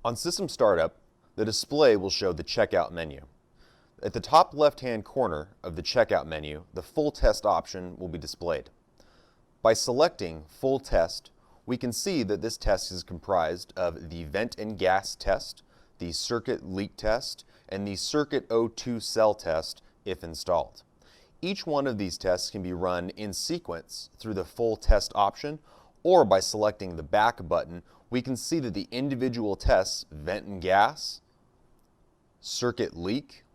On system startup, the display will show the checkout menu. At the top left-hand corner of the checkout menu, the full test option will be displayed. By selecting full test, we can see that this test is comprised of the vent and gas test, the circuit leak test, and the circuit O2 cell test if installed. Each one of these tests can be run in sequence through the full test option, or by selecting the back button, we can see that the individual tests, vent and gas, circuit leak,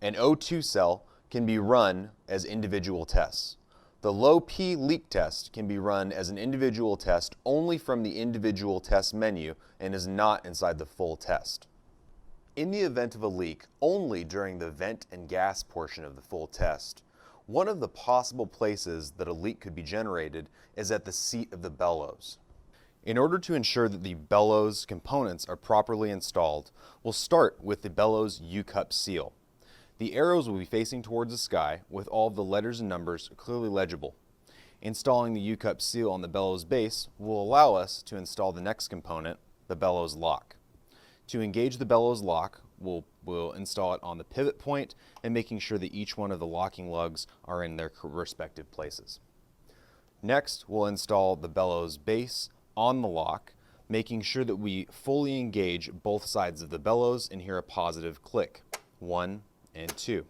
and O2 cell can be run as individual tests. The low P leak test can be run as an individual test only from the individual test menu and is not inside the full test. In the event of a leak, only during the vent and gas portion of the full test, one of the possible places that a leak could be generated is at the seat of the bellows. In order to ensure that the bellows components are properly installed, we'll start with the bellows U-cup seal. The arrows will be facing towards the sky with all of the letters and numbers clearly legible. Installing the U-cup seal on the bellows base will allow us to install the next component, the bellows lock. To engage the bellows lock, we'll install it on the pivot point and making sure that each one of the locking lugs are in their respective places. Next, we'll install the bellows base on the lock, making sure that we fully engage both sides of the bellows and hear a positive click. 1 and 2.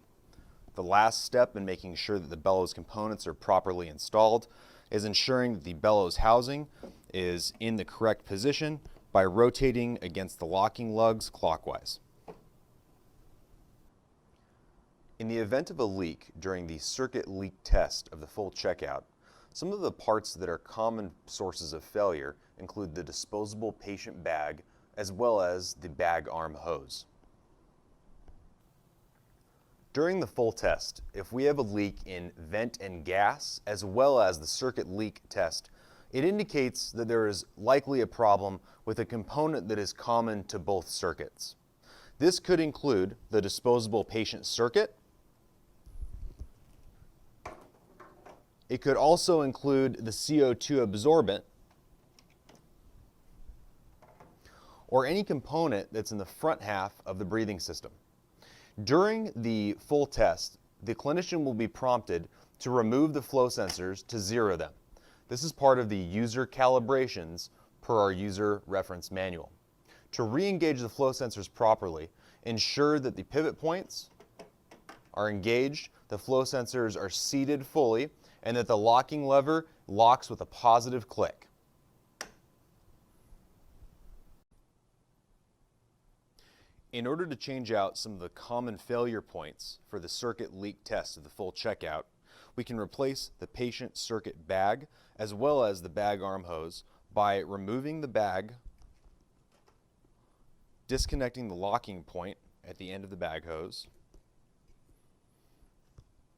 The last step in making sure that the bellows components are properly installed is ensuring that the bellows housing is in the correct position by rotating against the locking lugs clockwise. In the event of a leak during the circuit leak test of the full checkout, some of the parts that are common sources of failure include the disposable patient bag as well as the bag arm hose. During the full test, if we have a leak in vent and gas as well as the circuit leak test, it indicates that there is likely a problem with a component that is common to both circuits. This could include the disposable patient circuit. It could also include the CO2 absorbent or any component that's in the front half of the breathing system. During the full test, the clinician will be prompted to remove the flow sensors to zero them. This is part of the user calibrations per our user reference manual. To re-engage the flow sensors properly, ensure that the pivot points are engaged, the flow sensors are seated fully, and that the locking lever locks with a positive click. In order to change out some of the common failure points for the circuit leak test of the full checkout, we can replace the patient circuit bag as well as the bag arm hose by removing the bag, disconnecting the locking point at the end of the bag hose,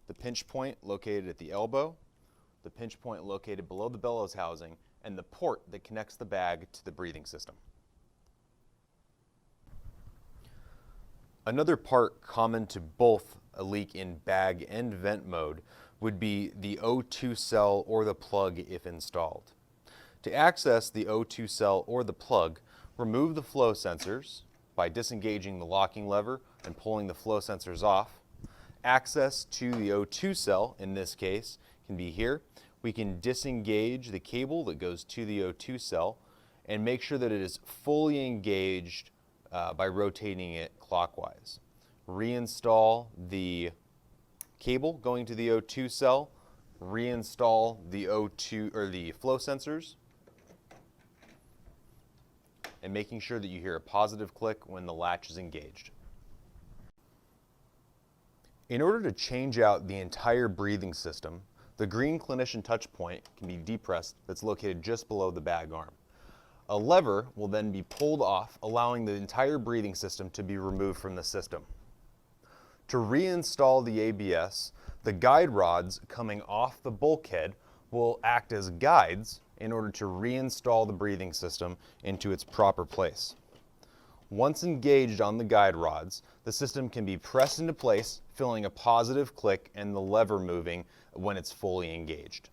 the pinch point located at the elbow, the pinch point located below the bellows housing, and the port that connects the bag to the breathing system. Another part common to both a leak in bag and vent mode would be the O2 cell or the plug if installed. To access the O2 cell or the plug, remove the flow sensors by disengaging the locking lever and pulling the flow sensors off. Access to the O2 cell, in this case, can be here. We can disengage the cable that goes to the O2 cell and make sure that it is fully engaged by rotating it clockwise. Reinstall the cable going to the O2 cell, reinstall the O2 or the flow sensors, and making sure that you hear a positive click when the latch is engaged. In order to change out the entire breathing system, the green clinician touch point can be depressed that's located just below the bag arm. A lever will then be pulled off, allowing the entire breathing system to be removed from the system. To reinstall the ABS, the guide rods coming off the bulkhead will act as guides in order to reinstall the breathing system into its proper place. Once engaged on the guide rods, the system can be pressed into place, feeling a positive click and the lever moving when it's fully engaged.